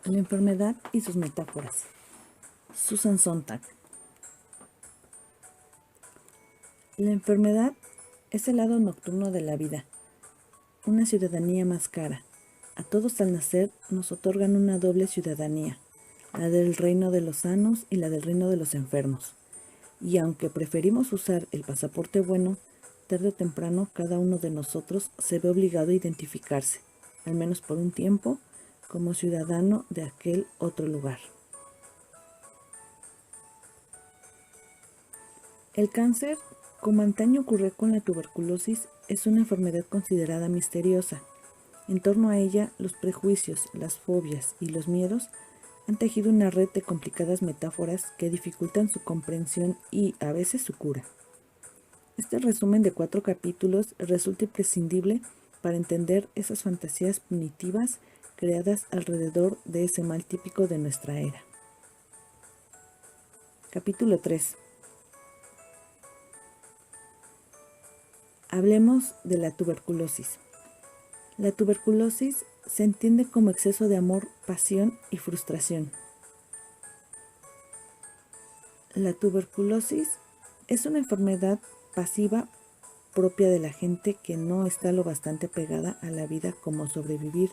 La enfermedad y sus metáforas. Susan Sontag. La enfermedad es el lado nocturno de la vida, una ciudadanía más cara. A todos al nacer nos otorgan una doble ciudadanía, la del reino de los sanos y la del reino de los enfermos. Y aunque preferimos usar el pasaporte bueno, tarde o temprano cada uno de nosotros se ve obligado a identificarse, al menos por un tiempo, como ciudadano de aquel otro lugar. El cáncer, como antaño ocurrió con la tuberculosis, es una enfermedad considerada misteriosa. En torno a ella, los prejuicios, las fobias y los miedos han tejido una red de complicadas metáforas que dificultan su comprensión y, a veces, su cura. Este resumen de 4 capítulos resulta imprescindible para entender esas fantasías punitivas creadas alrededor de ese mal típico de nuestra era. Capítulo 3. Hablemos de la tuberculosis. La tuberculosis se entiende como exceso de amor, pasión y frustración. La tuberculosis es una enfermedad pasiva propia de la gente que no está lo bastante pegada a la vida como sobrevivir,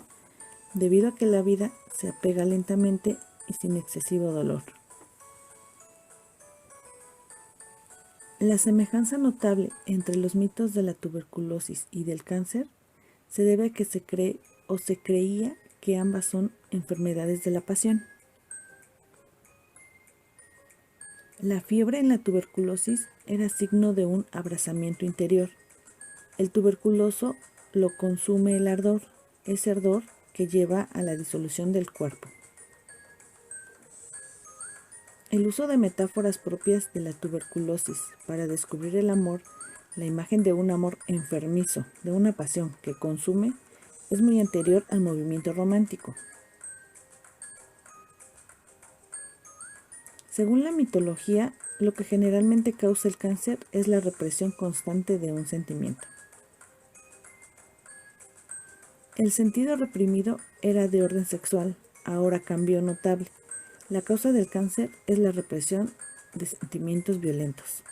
debido a que la vida se apega lentamente y sin excesivo dolor. La semejanza notable entre los mitos de la tuberculosis y del cáncer se debe a que se cree o se creía que ambas son enfermedades de la pasión. La fiebre en la tuberculosis era signo de un abrasamiento interior. El tuberculoso lo consume el ardor, ese ardor que lleva a la disolución del cuerpo. El uso de metáforas propias de la tuberculosis para descubrir el amor, la imagen de un amor enfermizo, de una pasión que consume, es muy anterior al movimiento romántico. Según la mitología, lo que generalmente causa el cáncer es la represión constante de un sentimiento. El sentido reprimido era de orden sexual, ahora cambió notable. La causa del cáncer es la represión de sentimientos violentos.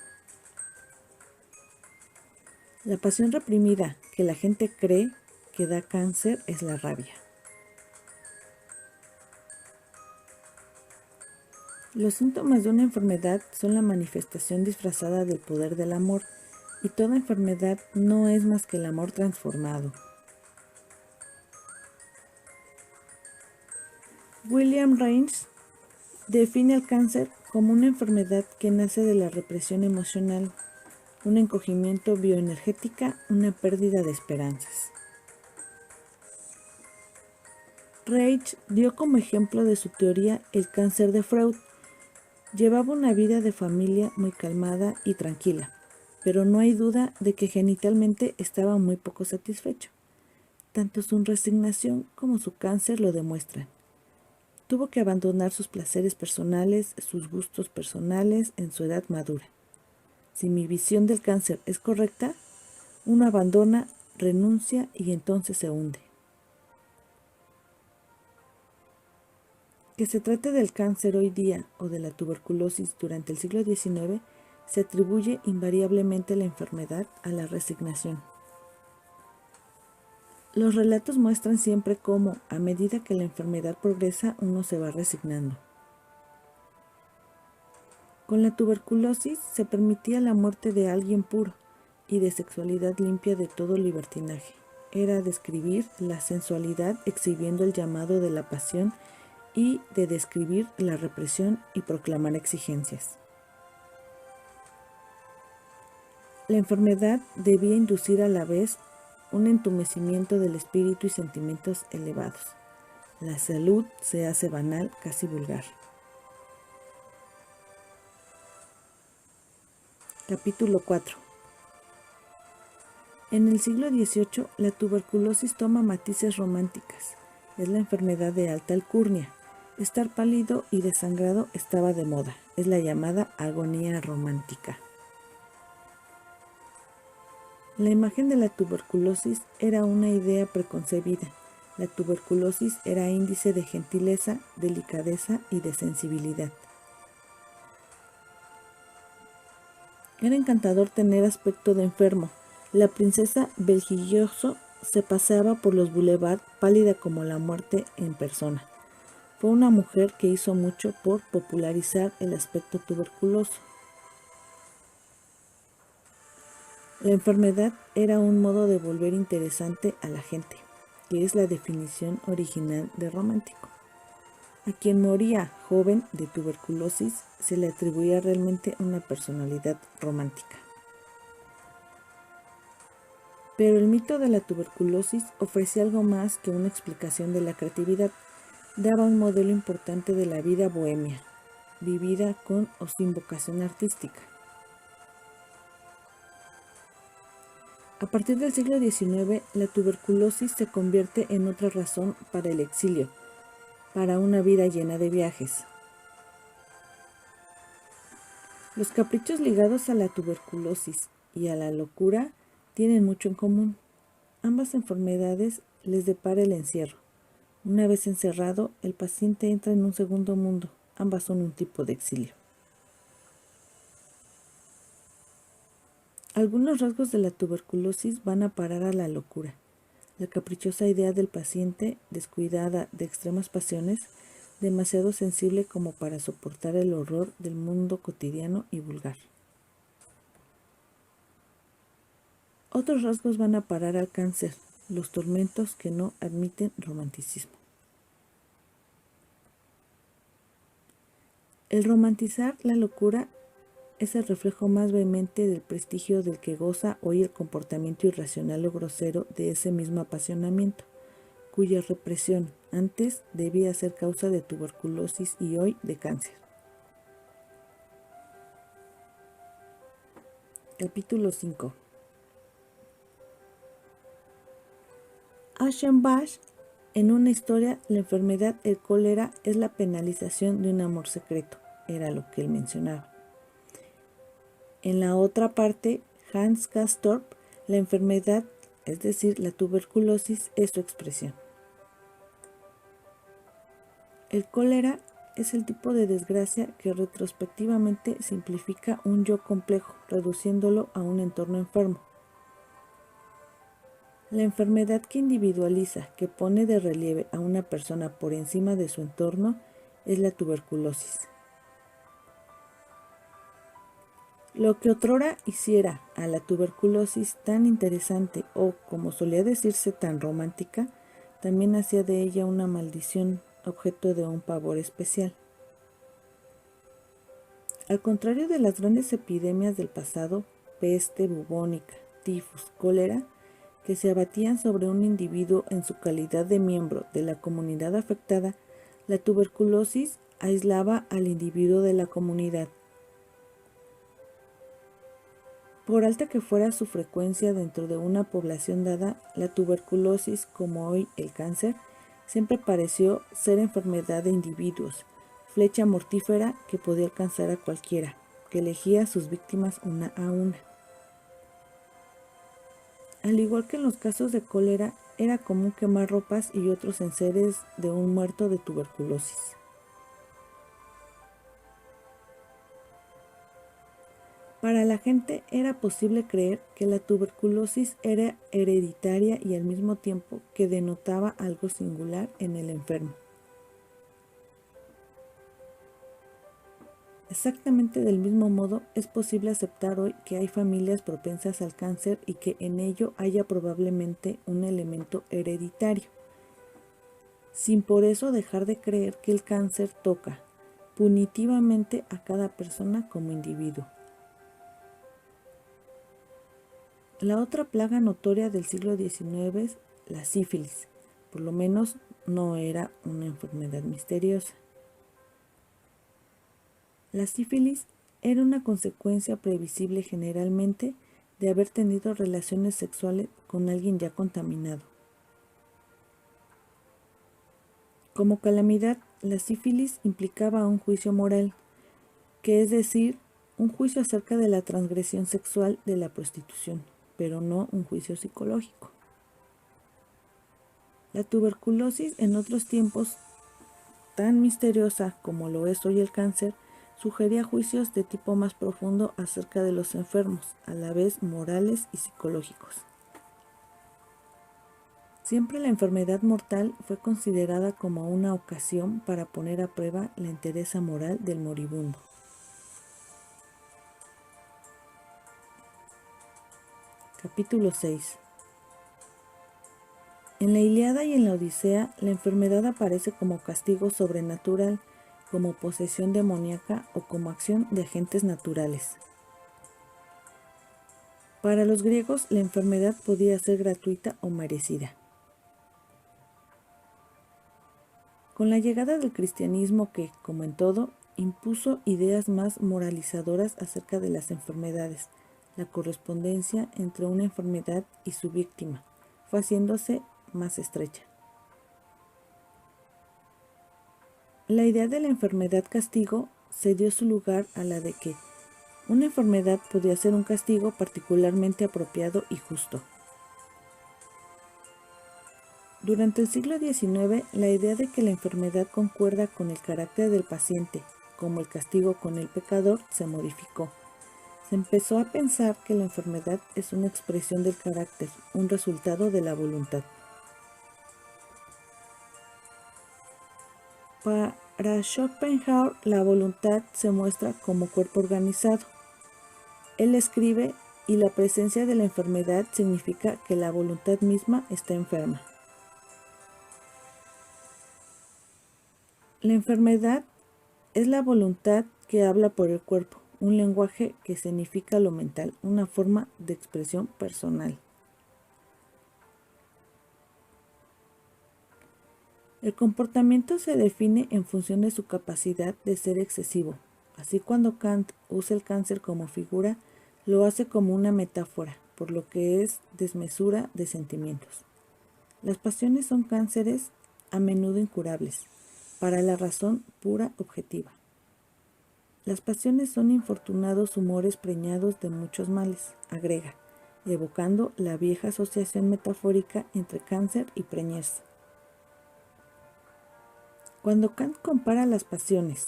La pasión reprimida que la gente cree que da cáncer es la rabia. Los síntomas de una enfermedad son la manifestación disfrazada del poder del amor, y toda enfermedad no es más que el amor transformado. William Reines define el cáncer como una enfermedad que nace de la represión emocional, un encogimiento bioenergética, una pérdida de esperanzas. Reich dio como ejemplo de su teoría el cáncer de Freud. Llevaba una vida de familia muy calmada y tranquila, pero no hay duda de que genitalmente estaba muy poco satisfecho. Tanto su resignación como su cáncer lo demuestran. Tuvo que abandonar sus placeres personales, sus gustos personales en su edad madura. Si mi visión del cáncer es correcta, uno abandona, renuncia y entonces se hunde. Que se trate del cáncer hoy día o de la tuberculosis durante el siglo XIX, se atribuye invariablemente la enfermedad a la resignación. Los relatos muestran siempre cómo, a medida que la enfermedad progresa, uno se va resignando. Con la tuberculosis se permitía la muerte de alguien puro y de sexualidad limpia de todo libertinaje. Era describir la sensualidad exhibiendo el llamado de la pasión y de describir la represión y proclamar exigencias. La enfermedad debía inducir a la vez un entumecimiento del espíritu y sentimientos elevados. La salud se hace banal, casi vulgar. Capítulo 4. En el siglo XVIII, la tuberculosis toma matices románticas. Es la enfermedad de alta alcurnia. Estar pálido y desangrado estaba de moda. Es la llamada agonía romántica. La imagen de la tuberculosis era una idea preconcebida, La tuberculosis era índice de gentileza, delicadeza y de sensibilidad. Era encantador tener aspecto de enfermo. La princesa Belgiojoso se paseaba por los boulevards pálida como la muerte en persona. Fue una mujer que hizo mucho por popularizar el aspecto tuberculoso. La enfermedad era un modo de volver interesante a la gente, que es la definición original de romántico. A quien moría joven de tuberculosis se le atribuía realmente una personalidad romántica. Pero el mito de la tuberculosis ofrecía algo más que una explicación de la creatividad. Daba un modelo importante de la vida bohemia, vivida con o sin vocación artística. A partir del siglo XIX, la tuberculosis se convierte en otra razón para el exilio, para una vida llena de viajes. Los caprichos ligados a la tuberculosis y a la locura tienen mucho en común. Ambas enfermedades les depara el encierro. Una vez encerrado, el paciente entra en un segundo mundo. Ambas son un tipo de exilio. Algunos rasgos de la tuberculosis van a parar a la locura. La caprichosa idea del paciente, descuidada de extremas pasiones, demasiado sensible como para soportar el horror del mundo cotidiano y vulgar. Otros rasgos van a parar al cáncer, los tormentos que no admiten romanticismo. El romantizar la locura es el reflejo más vehemente del prestigio del que goza hoy el comportamiento irracional o grosero de ese mismo apasionamiento, cuya represión antes debía ser causa de tuberculosis y hoy de cáncer. Capítulo 5. Aschenbach, en una historia, la enfermedad, el cólera, es la penalización de un amor secreto, era lo que él mencionaba. En la otra parte, Hans Castorp, la enfermedad, es decir, la tuberculosis, es su expresión. El cólera es el tipo de desgracia que retrospectivamente simplifica un yo complejo, reduciéndolo a un entorno enfermo. La enfermedad que individualiza, que pone de relieve a una persona por encima de su entorno, es la tuberculosis. Lo que otrora hiciera a la tuberculosis tan interesante o, como solía decirse, tan romántica, también hacía de ella una maldición, objeto de un pavor especial. Al contrario de las grandes epidemias del pasado, peste bubónica, tifus, cólera, que se abatían sobre un individuo en su calidad de miembro de la comunidad afectada, la tuberculosis aislaba al individuo de la comunidad. Por alta que fuera su frecuencia dentro de una población dada, la tuberculosis, como hoy el cáncer, siempre pareció ser enfermedad de individuos, flecha mortífera que podía alcanzar a cualquiera, que elegía a sus víctimas una a una. Al igual que en los casos de cólera, era común quemar ropas y otros enseres de un muerto de tuberculosis. Para la gente era posible creer que la tuberculosis era hereditaria y al mismo tiempo que denotaba algo singular en el enfermo. Exactamente del mismo modo, es posible aceptar hoy que hay familias propensas al cáncer y que en ello haya probablemente un elemento hereditario, sin por eso dejar de creer que el cáncer toca punitivamente a cada persona como individuo. La otra plaga notoria del siglo XIX es la sífilis, por lo menos no era una enfermedad misteriosa. La sífilis era una consecuencia previsible generalmente de haber tenido relaciones sexuales con alguien ya contaminado. Como calamidad, la sífilis implicaba un juicio moral, que es decir, un juicio acerca de la transgresión sexual de la prostitución, pero no un juicio psicológico. La tuberculosis en otros tiempos, tan misteriosa como lo es hoy el cáncer, sugería juicios de tipo más profundo acerca de los enfermos, a la vez morales y psicológicos. Siempre la enfermedad mortal fue considerada como una ocasión para poner a prueba la entereza moral del moribundo. Capítulo 6. En la Ilíada y en la Odisea, la enfermedad aparece como castigo sobrenatural, como posesión demoníaca o como acción de agentes naturales. Para los griegos, la enfermedad podía ser gratuita o merecida. Con la llegada del cristianismo que, como en todo, impuso ideas más moralizadoras acerca de las enfermedades, la correspondencia entre una enfermedad y su víctima fue haciéndose más estrecha. La idea de la enfermedad castigo cedió su lugar a la de que una enfermedad podía ser un castigo particularmente apropiado y justo. Durante el siglo XIX, la idea de que la enfermedad concuerda con el carácter del paciente, como el castigo con el pecador, se modificó. Se empezó a pensar que la enfermedad es una expresión del carácter, un resultado de la voluntad. Para Schopenhauer, la voluntad se muestra como cuerpo organizado. Él escribe, y la presencia de la enfermedad significa que la voluntad misma está enferma. La enfermedad es la voluntad que habla por el cuerpo, un lenguaje que significa lo mental, una forma de expresión personal. El comportamiento se define en función de su capacidad de ser excesivo. Así, cuando Kant usa el cáncer como figura, lo hace como una metáfora, por lo que es desmesura de sentimientos. Las pasiones son cánceres a menudo incurables, para la razón pura objetiva. Las pasiones son infortunados humores preñados de muchos males, agrega, evocando la vieja asociación metafórica entre cáncer y preñez. Cuando Kant compara las pasiones,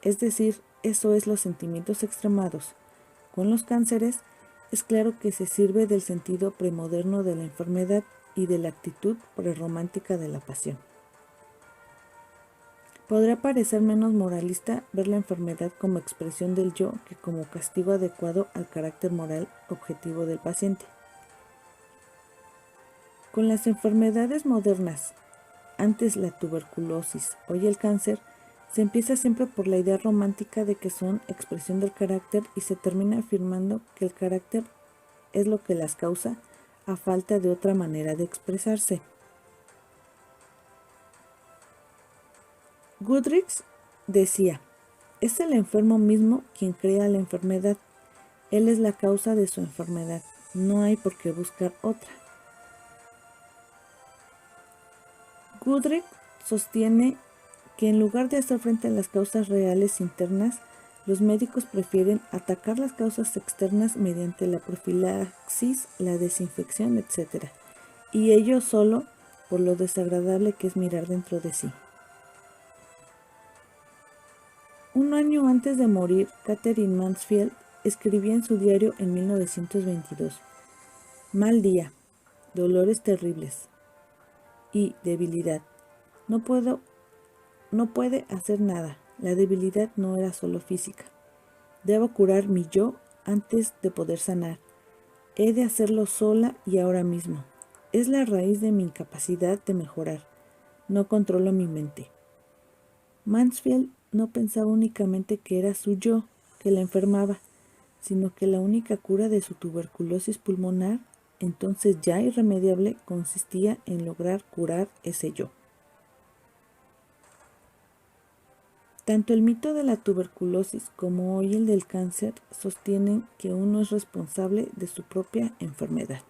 es decir, eso es los sentimientos extremados, con los cánceres, es claro que se sirve del sentido premoderno de la enfermedad y de la actitud prerromántica de la pasión. Podría parecer menos moralista ver la enfermedad como expresión del yo que como castigo adecuado al carácter moral objetivo del paciente. Con las enfermedades modernas, antes la tuberculosis, hoy el cáncer, se empieza siempre por la idea romántica de que son expresión del carácter y se termina afirmando que el carácter es lo que las causa a falta de otra manera de expresarse. Goodrich decía, es el enfermo mismo quien crea la enfermedad. Él es la causa de su enfermedad. No hay por qué buscar otra. Goodrich sostiene que en lugar de hacer frente a las causas reales internas, los médicos prefieren atacar las causas externas mediante la profilaxis, la desinfección, etc. Y ello solo por lo desagradable que es mirar dentro de sí. Un año antes de morir, Catherine Mansfield escribía en su diario en 1922, mal día, dolores terribles y debilidad. No puede hacer nada. La debilidad no era solo física. Debo curar mi yo antes de poder sanar. He de hacerlo sola y ahora mismo. Es la raíz de mi incapacidad de mejorar. No controlo mi mente. Mansfield no pensaba únicamente que era su yo que la enfermaba, sino que la única cura de su tuberculosis pulmonar, entonces ya irremediable, consistía en lograr curar ese yo. Tanto el mito de la tuberculosis como hoy el del cáncer sostienen que uno es responsable de su propia enfermedad.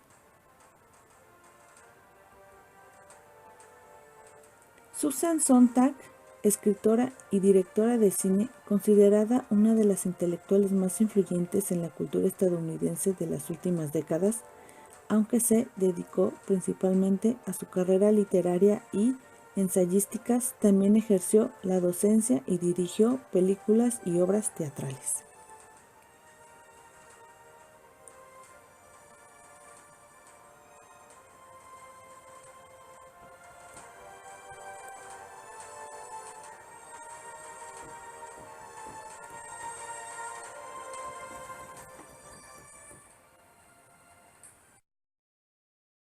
Susan Sontag, escritora y directora de cine, considerada una de las intelectuales más influyentes en la cultura estadounidense de las últimas décadas, aunque se dedicó principalmente a su carrera literaria y ensayísticas, también ejerció la docencia y dirigió películas y obras teatrales.